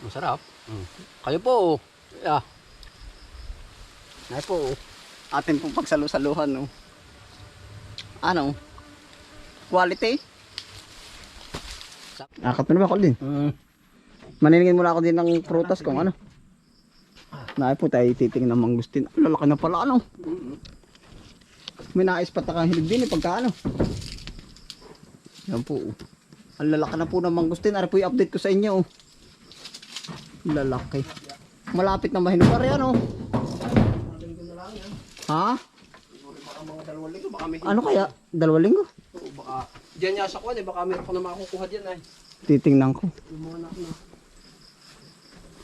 Masarap. Kayo po. Yeah. Ay po, atin pong pagsalu-saluhan, no. Ano? Quality? Akap na ba ako din? Maniningin muna ako din ng prutas kung ano. Naay po tayo titingin ng mangustin. Ang lalaki na pala, ano. May naispat na kang hilig din pagka ano. Yan po. Ang lalaki na po ng mangustin. Ari po i-update ko sa inyo. Lalaki. Malapit na mahinog. Ari ano. Ha? Baka mga 2 linggo, baka may... Ano kaya? 2 linggo? Oo, baka... Diyan niya sa kuwan eh, baka meron ko na makukuha diyan ay. Titingnan ko. Yung mga anak na.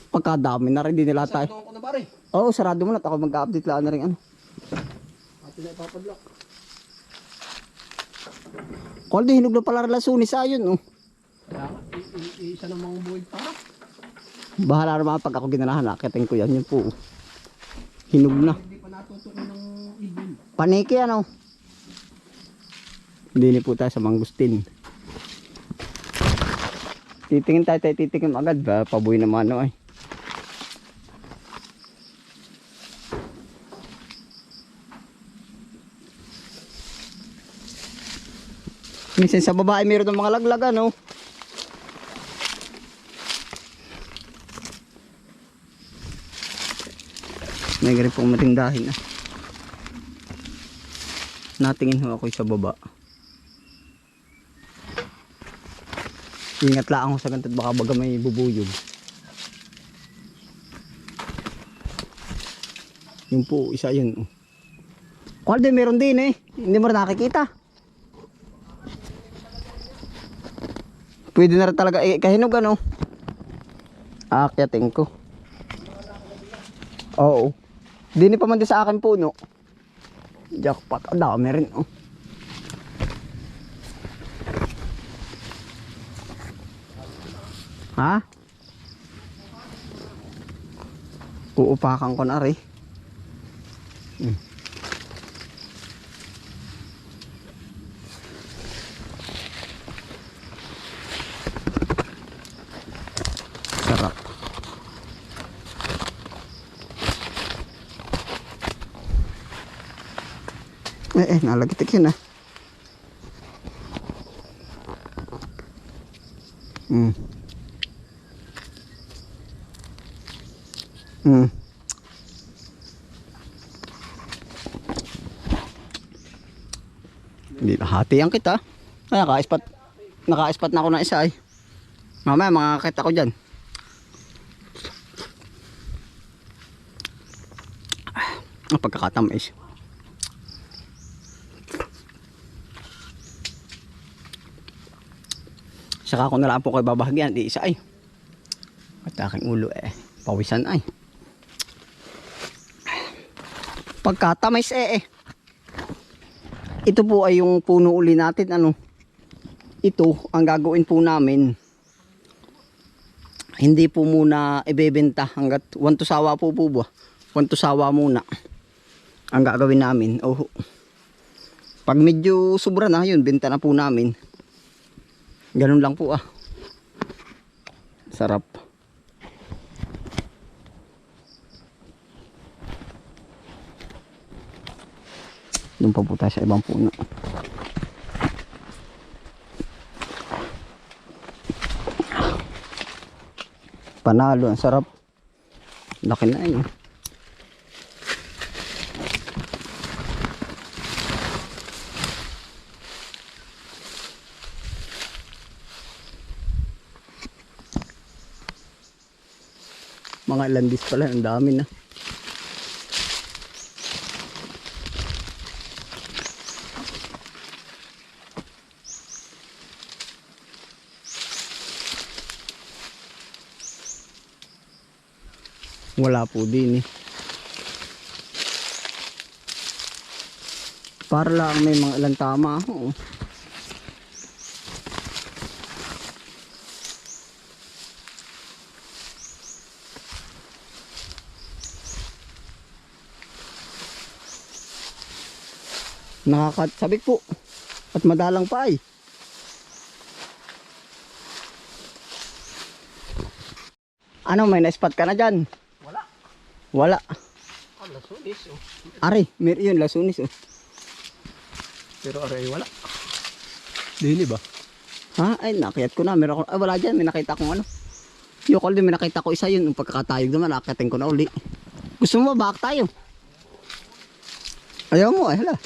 Pagkadami na rin din nila tayo. Sarado ko na pare. Oo, sarado mo na. Ako mag-update lang na rin ano. Atin na ipapadlock. Kaldo, hinog na pala relasunis ayun, no. Kaya isa ng mga buhay pa. Bahala naman pag ako ginanahan, nakitin ko yan. Yun po. Hinog na. Hindi pa natutukoy ng ibon. Paniki, ano. Hindi po tayo sa mangustin. Titingin tayo, titingin agad ba? Pabuhay naman, no, ay. Minsan sa babae mayroon ng mga laglag, ano. May ganun pong matindahin, ah. Natingin ho ako sa baba. Ingat lang ako sa ganito, baka baga may bubuyog. Yung po, isa yun. Kalde, meron din eh. Hindi mo rin nakikita. Pwede na rin talaga kahinog, ano. Aakyatin ko. Oo. Dini pa man din sa akin puno. Jackpot. Ang dami rin, oh. Ha? Uupakan ko na rin. Sarap. Nalagitik yun, ah. Hindi nahatiyan kita. Ay, naka-spot na ako ng isa, ay. Mamaya makakakita ko dyan. Ang pagkakatamis. Saka ako na lang po kayo babahagyan. Di isa ay. At aking ulo eh. Pawisan ay. Pagkatamis eh. Ito po ay yung puno uli natin. Ano? Ito ang gagawin po namin. Hindi po muna ibebenta hanggat 1 to sawa po ba. 1 to sawa muna. Ang gagawin namin. Oh. Pag medyo sobra na yun, benta na po namin. Ganun lang po, ah. Sarap. Doon pa po tayo sa ibang puno. Panalo, ang sarap. Laki na yun. Mga landis pala, ang dami na. Wala po din eh. Para lang may mga ilang tama. Oo. Nakakasabik po. At madalang pa ay. Ano, may na-spot ka na dyan? Wala. Wala. Ah, lasunis oh. Ari, meron yun, lasunis oh. Pero aray wala. Dini ba? Ha? Ay, nakiyat ko na. Meron ako, ay, wala dyan. May nakita akong ano. Yung call din, may nakita ko isa yun. Yung pagkakatayog naman, nakitin ko na uli. Gusto mo, bakit tayo? Ayaw mo, ay hala.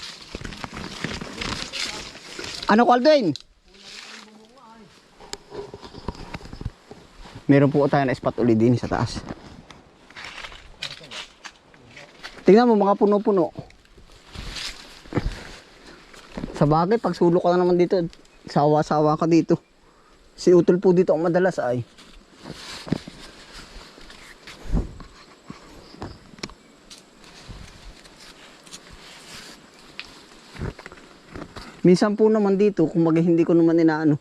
Ano, Calvin? Meron po tayo na spot uli din sa taas. Tingnan mo, mga puno-puno. Sa bagay, pag sulok ka na naman dito, sawa-sawa ka dito. Si Utol po dito ang madalas ay. Minsan po naman dito, kung hindi ko naman inaano.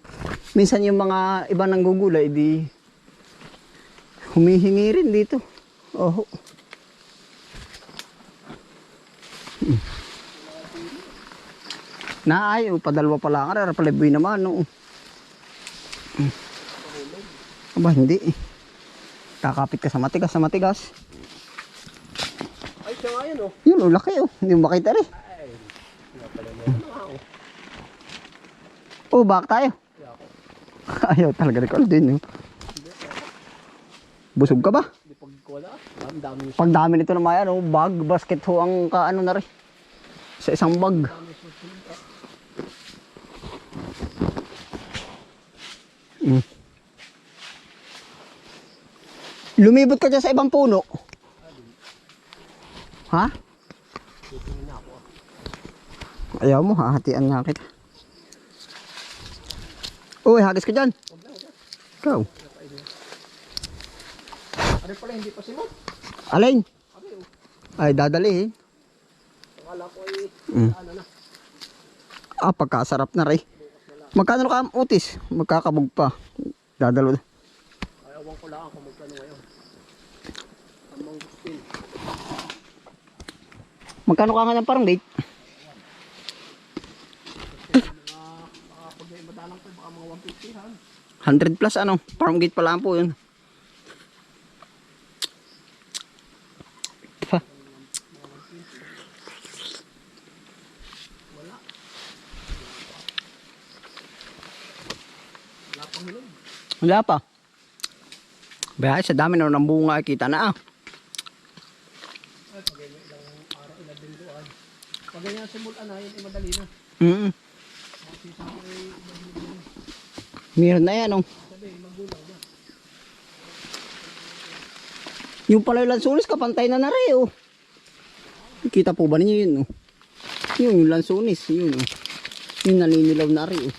Minsan yung mga iba nang gugulay, di humihingi rin dito. Oh. Naay, padalwa pa lang. Ara, paliboy naman. No. Aba, hindi. Kakapit ka sa matigas, sa matigas. Ay, siya nga yun oh. Yun, laki oh. Hindi mo makita rin. Ay, pala mo na ako. Oh, bak tayo. Ayaw talaga recall din. Oh. Busog ka ba? Hindi pag wala. Ang dami Pag dami nito na may ano, bag, basket ho ang kaano na rin. Sa isang bag. Lumibot ka dyan sa ibang puno. Ha? Ayaw mo, hahatian nga kita. Uy, hagis ka dyan. Ikaw. Ano pala, hindi pa simot? Alin? Abi oh. Ay, dadalihin. Akala ko ay ano na. Ah, pagkasarap na rin. Magkano ka utis? Magkakabog pa. Dadalo. Ay, awang ko lang kung magkano ngayon. Amang spin. Magkano ka nga ng parang gate? Pag may madalang ko, baka mga 150 ha. 100 plus ano? Farm gate pa lang po yun. Pa. Wala pang hinog. Wala pa. Baya sa dami na ng bunga kita na ah. Ay, pag ganyan ilang araw, ilang linggo ay. Pag ganyan simulan na, yun ay madali na. Kasi sa akin ay madali na. Meron na yan oh. Sabi, magulang na. Yung pala yung lansunis kapantay na rin oh. Kita po ba ninyo yun oh? Yung lansunis, yun oh. Yung naninilaw na rin oh.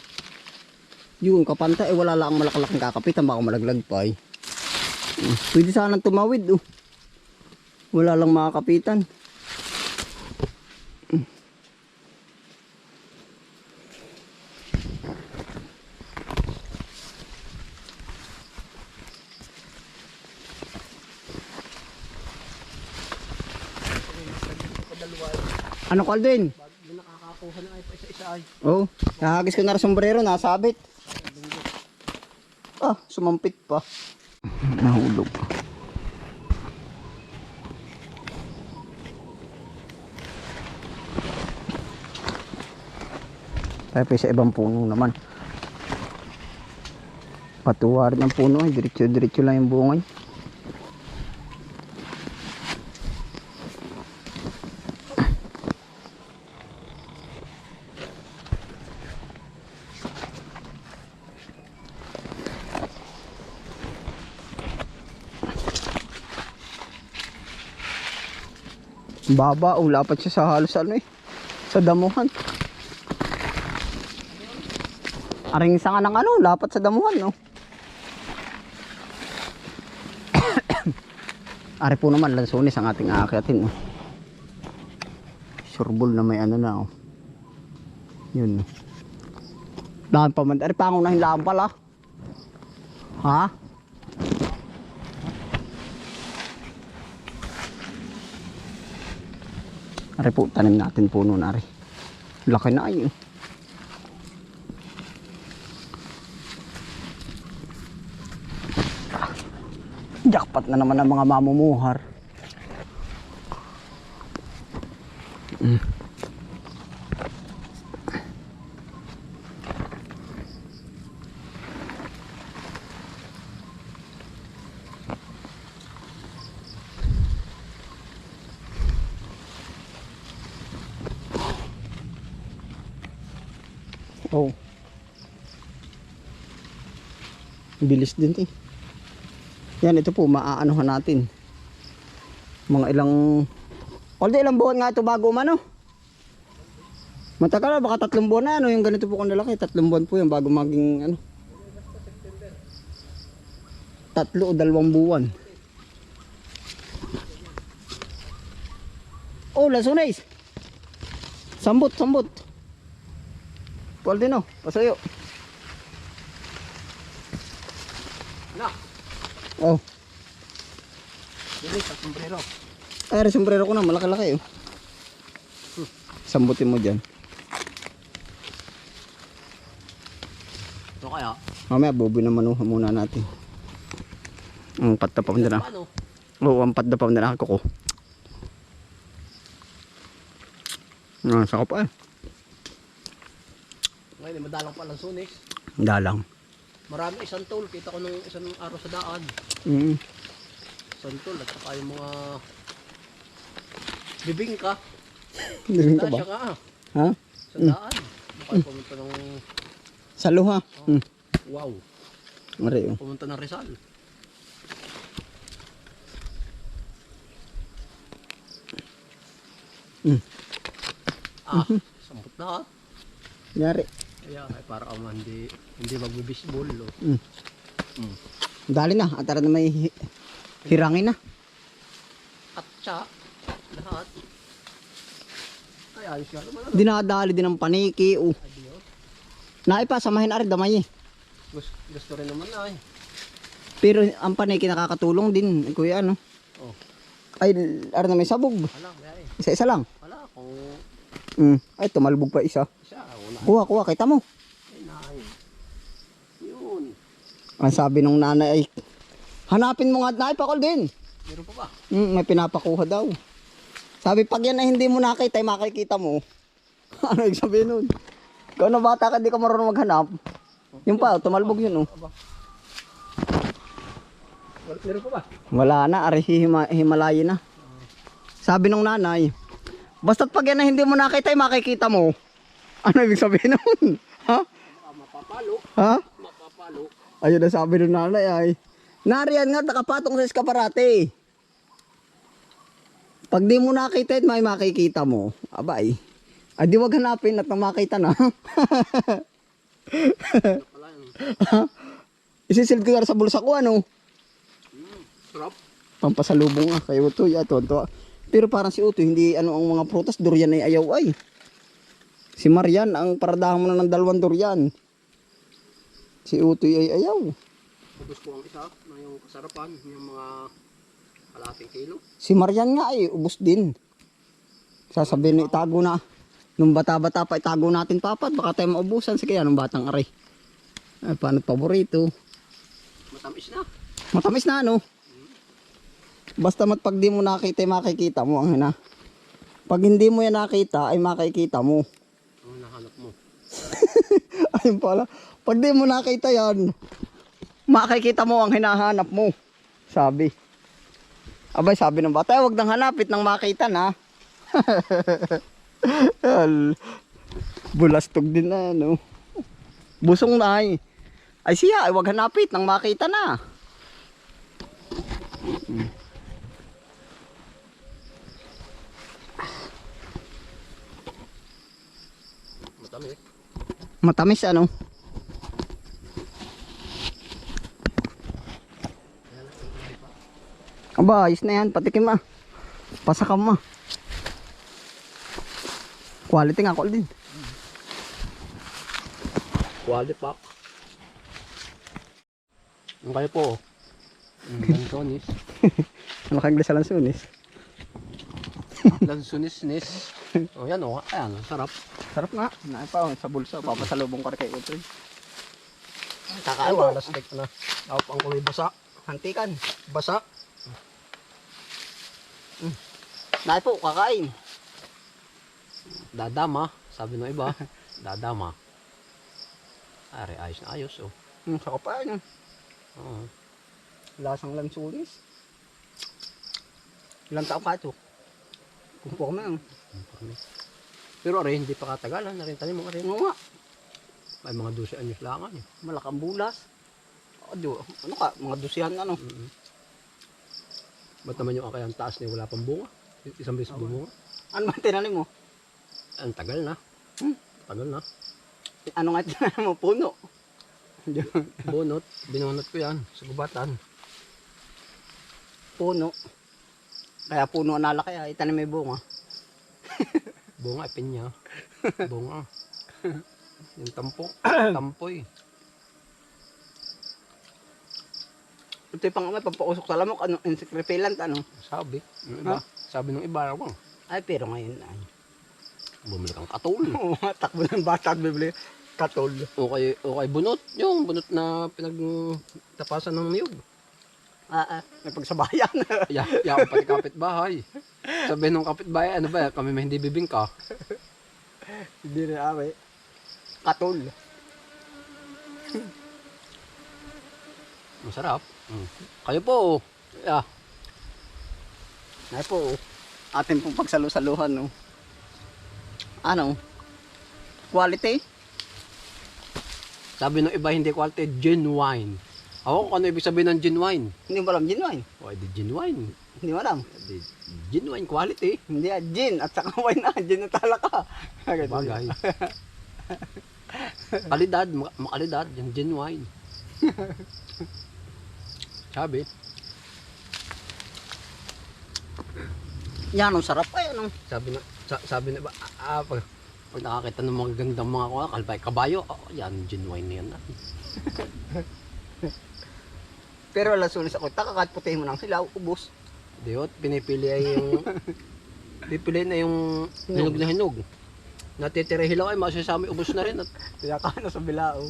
Yung kapantay, eh wala lang malakalaking kakapitan, baka malaglag pa eh. Pwede sanang tumawid oh. Wala lang makakapitan. Ano Calvin? Pag yung nakakakuha na ay pa isa-isa ay. Oh, nahagis ko na rin sombrero, nasabit. Ah, sumampit pa. Nahulog. Tayo sa ibang puno naman. Patuwa rin ang puno, diretso-diretso lang yung bungay. Baba, lapat siya sa halos ano eh. Sa damuhan. Aring isa nga ng ano, lapat sa damuhan no. Ari po naman, lansunis ang ating aakyatin no. Surbol na may ano na oh. Yun no. Daan pa man, ari pangunahin lang pala. Ha? Ari po, tanim natin puno na ari. Laki na ay. Jackpot na naman ang mga mamumuhar. Oh. Bilis din eh. Yan, ito po, maaanuhan natin. Mga ilang... Although ilang buwan nga ito bago umano. Matagal na, baka 3 buwan na. Ano, yung ganito po kung lalaki. 3 buwan po yan bago maging ano. 3 o 2 buwan. Oh, lasunis. Sambot, sambot. Paul din oh, pasayo. Na. Oh. Dili sa sombrero. Ay, sombrero ko na, malaki-laki oh. Sambutin mo dyan. Ito kaya? Mamaya, buboy na manuha muna natin. Ang patda pa na. Paano? Oo, ang patda pa na ako ko. Sakap pa eh. Ngayon, madalang pa lang sunis. Dalang. Marami isang tool. Kita ko nung isang araw sa daan. Isang tool. At saka yung mga bibingka. Hindi ka ba? Siya nga Ha? sa daan. Baka pumunta ng... Sa luha. Wow. Mari oh. Pumunta ng Rizal. Sambot na ha. Yari. Kaya ay para ako hindi magbibisbol. Dali na. At tara na may hirangin na. At siya, lahat. Ay ayos nga naman. Dinadali din ang paniki. Oh. Adios. Naipa, samahin arid damay eh. Gusto rin naman ay. Pero ang paniki nakakatulong din. Kuya ano. Oh. Ay, arid na may sabog. Wala, kaya eh. Isa-isa lang. Wala, kung Ay, tumalbog pa isa. siya, wala. Kuha, kuha. Kita mo. Ay, naay. Yun. Ang sabi nung nanay ay, hanapin mo nga naipakol din. Meron pa ba? May pinapakuha daw. Sabi, pag yan ay hindi mo nakita, ay makikita mo. Ano yung sabihin nun? Ikaw na bata ka, di ka marunong maghanap. Yung pa, tumalbog yun oh. Meron pa ba? Wala na, ari Himalaya na. Sabi nung nanay, basta't pag yan ay hindi mo nakita, ay makikita mo. Ano ibig sabihin nun? Ha? Mapapalo. Ha? Mapapalo. Ayun na sabi nung nanay ay, nariyan nga, nakapatong sa eskaparate. Pag di mo nakita, may makikita mo. Abay. Ay di wag hanapin at nang makita na. Wala yun. Isisilid ko sa bulsa ko ano. Sarap. Pampasalubong nga kay Utoy. Pero parang si Utoy, hindi ano ang mga prutas, durian ay ayaw ay. Si Marian, ang paradahan mo na ng 2 durian. Si Utoy ay ayaw. Ubus ko ang isa na yung kasarapan, yung mga kalating kilo. Si Marian nga ay ubos din. Sasabihin na itago na. Nung bata-bata pa itago natin papat, baka tayo maubusan. Sige, anong batang aray. Ay, paano paborito? Matamis na. Matamis na ano? Basta pag di mo nakita, makikita mo ang hina. Pag hindi mo yan nakita, ay makikita mo. Ang nahanap mo. Ayun pala. Pag di mo nakita yan, makikita mo ang hinahanap mo. Sabi. Abay, sabi ng bata, wag nang hanapit nang makita na. Bulastog din na, no? Busong na ay. Ay siya, ay wag hanapit nang makita na. Matamis. Matamis ano? Aba, ayos na yan. Patikim ah. Pasakam ah. Quality nga call din. Quality pack. Ang kayo po. Lansonis. Ano kang glasa lang sunis? Lansonis-nis. O yan o. Ayan, sarap. Sarap nga. Naipa sa bulsa. Papasalubong ka rin kay Utoy. Kakaiwa, lastik na. Ako pang kulay basa. Hantikan. Basa. Dahil po, kakain. Dadama. Sabi ng iba. Dadama. Are, ayos na ayos. Oh. Saka pa yun. Oo. Lasang lansunis. Ilang taong ka ito? Kung po kami. Pero are, hindi pa katagalan na rin tanim mo rin. Ano nga? May mga 12 anyos lang eh. Malakang bulas. Ano ka? Mga dusihan ano? Ba't naman yung akayang taas niya wala pang bunga? Isang beses bumunga. Ano ba tinanim mo? Ang tagal na. Tagal na. Ano nga tinanim mo? Puno. Bunot. Binunot ko yan sa gubatan. Puno. Kaya puno ang nalaki ay itanim may bunga. Bunga, pinya. Bunga. Yung tampo. Tampoy. Ito yung pang pampausok sa lamok. Ano? Insect repellent ano? Sabi. Yung iba. Sabi ng iba. Wang. Ay pero ngayon ay. Bumili kang katol. Oo, takbo ng bata at bibili. Katol. Okay bunot. Yung bunot na pinagtapasan ng niyog. May pagsabayan. Yakong pati kapitbahay. Sabi nung kapitbahay, ano ba, kami may hindi bibingka. Hindi na awe. Katol. Masarap. Kayo po. Yeah. Ay po, atin pong pagsalu-saluhan, no? Ano? Quality? Sabi ng iba hindi quality, genuine. Ako kung ano ibig sabihin ng genuine. Hindi mo alam, genuine. O, di genuine. Hindi mo alam. Di genuine quality. Hindi gin at saka wine na, gin na talaka. Bagay. Kalidad, makalidad, yung genuine. Sabi. Yan, ang sarap ay, ano? Sabi na ba, pag nakakita ng mga gandang mga kalbay, kabayo, yan, genuine na yan. Pero alas ulis ako, takakat putihin mo ng silaw, ubos. Diot, pinipili ay yung, pipili na yung hinog na hinog. Natitira hilaw ay masasami, ubos na rin at Kaya ka na sa bilao.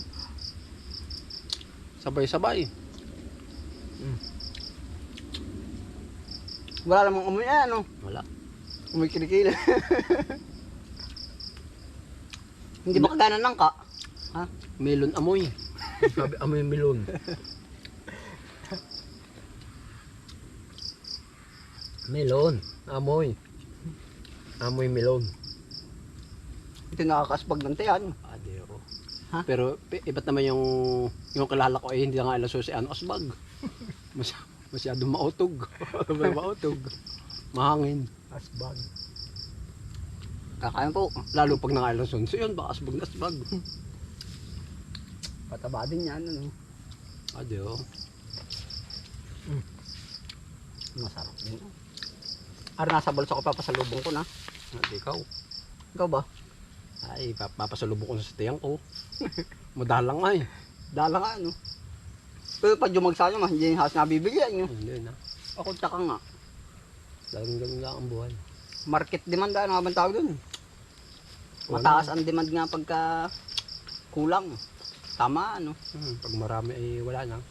sabay-sabay. Wala namang umuwi ano? Wala. Umuwi kilikili. Hindi ba kagana ng ka? Ha? Melon amoy. Sabi amoy melon. Melon, amoy. Amoy melon. Ito nakakasbag ng tiyan. Adero. Ha? Pero iba't naman yung kilala ko ay hindi na nga ilaso si ano asbag. Masyadong mautog. Mautog. Mahangin. Asbag. Kakain po. Lalo pag nangailason. So yun, baka asbag na asbag. Pataba din yan, ano? Adeo. Masarap din. Ara nasa bulsa ko papasalubong ko na. Hindi ikaw. Ikaw ba? Ay, papasalubong ko sa tiyang ko. Madalang ay. Dala nga, ano? Pero pag jumagsa nyo, hindi yung house na bibigyan nyo. Hindi na. Ako taka nga. Laging ganun lang ang buhay. Market demand, ano nga bang tawag dun? Mataas ang demand nga pagka kulang. Tama, ano? Pag marami ay wala na.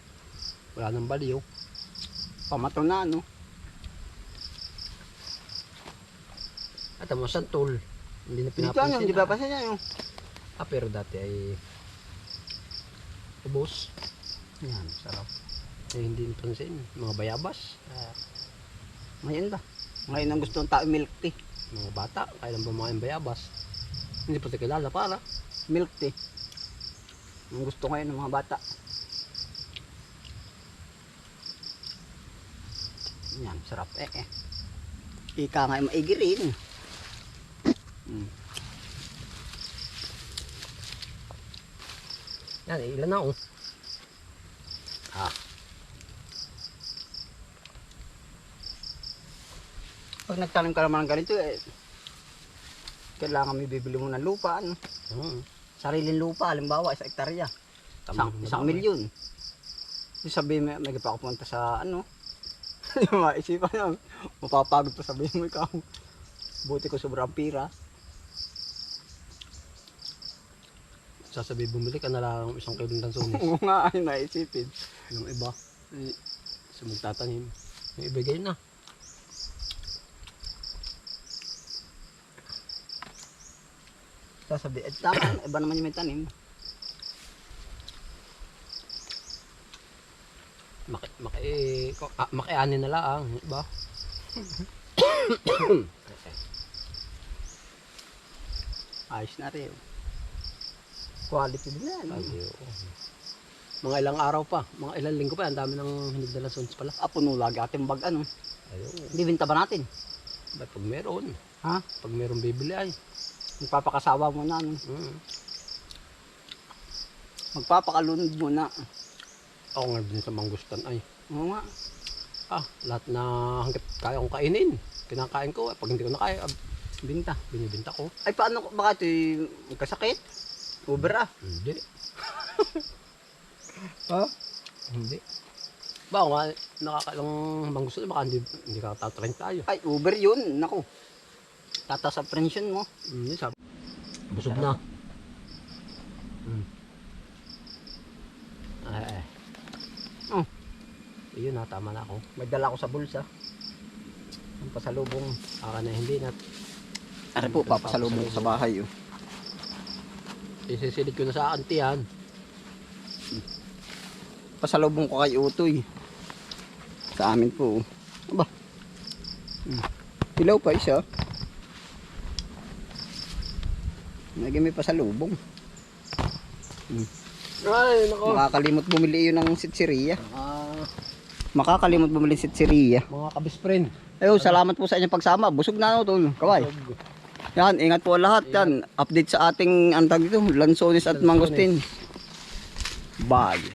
Wala nang baliw. Pamato na, ano? At ang santol. Hindi na Dito, ano? pinapansin. Hindi ba pa siya yun? Pero dati ay ubos. Yan, sarap. Eh, hindi napansin. Mga bayabas. Ngayon ba? Ngayon ang gusto ng tao, milk tea. Mga bata. Kailan ba mga bayabas? Hindi pa tayo kilala para. Milk tea. Ang gusto ngayon ng mga bata. Yan, sarap Ika nga ay maigi rin. Yan, ilan na oh. Pag nagtanim ka naman ng ganito, kailangan may bibili mo ng lupa. Ano? Sariling lupa, halimbawa, 1 hektarya. Isang milyon. Sabihin mo, may pa ako punta sa ano, yung maisipan nyo, mapapagod pa sabihin mo ikaw. Buti ko sobrang pira. Sasabi bumili ka na lang 1 kilong lansones. Oo nga, ay naisipin. Yung iba, Sa magtatanim. Yung ibigay na. Sasabi, tama, iba naman yung may tanim. Makiani na lang, ba? Ayos na rin. Quality din yan. Mga ilang araw pa, mga ilang linggo pa, ang dami ng hinigdalang sons pala. Puno lagi ating bag ano. Ayun. Hindi binta ba natin? Ba't pag meron? Ha? Pag meron bibili ay. Magpapakasawa muna. Ano? Magpapakalunod muna. Ako nga din sa mangustan ay. Oo nga. Lahat na hanggat kaya kong kainin. Kinakain ko. Pag hindi ko na kaya, binibinta ko. Ay paano baka ito magkasakit? Uber Hindi. Ha? Hindi. Ba, nga, nakakailang mangustan, baka hindi ka tatrain tayo. Ay Uber yun. Naku. Tata sa pension mo. Hindi, sabi. Busog na. Ay. Oh. Iyon na, tama na ako. May dala ko sa bulsa. Ang pasalubong. Aka na hindi na. Ari po, papasalubong ko sa bahay. Isisilid ko na sa auntie yan. Pasalubong ko kay Utoy. Sa amin po. Aba. Hilaw pa isa. Naging may pasalubong. Ay, nako. Makakalimot bumili yun ng sitsiriya. Makakalimot bumili ng sitsiriya. Mga kabis-friend. Ayo, salamat po sa inyong pagsama. Busog na ako tol. Kaway. Yan, ingat po lahat. Yan, update sa ating antag dito, lansones at mangosteen. Bye.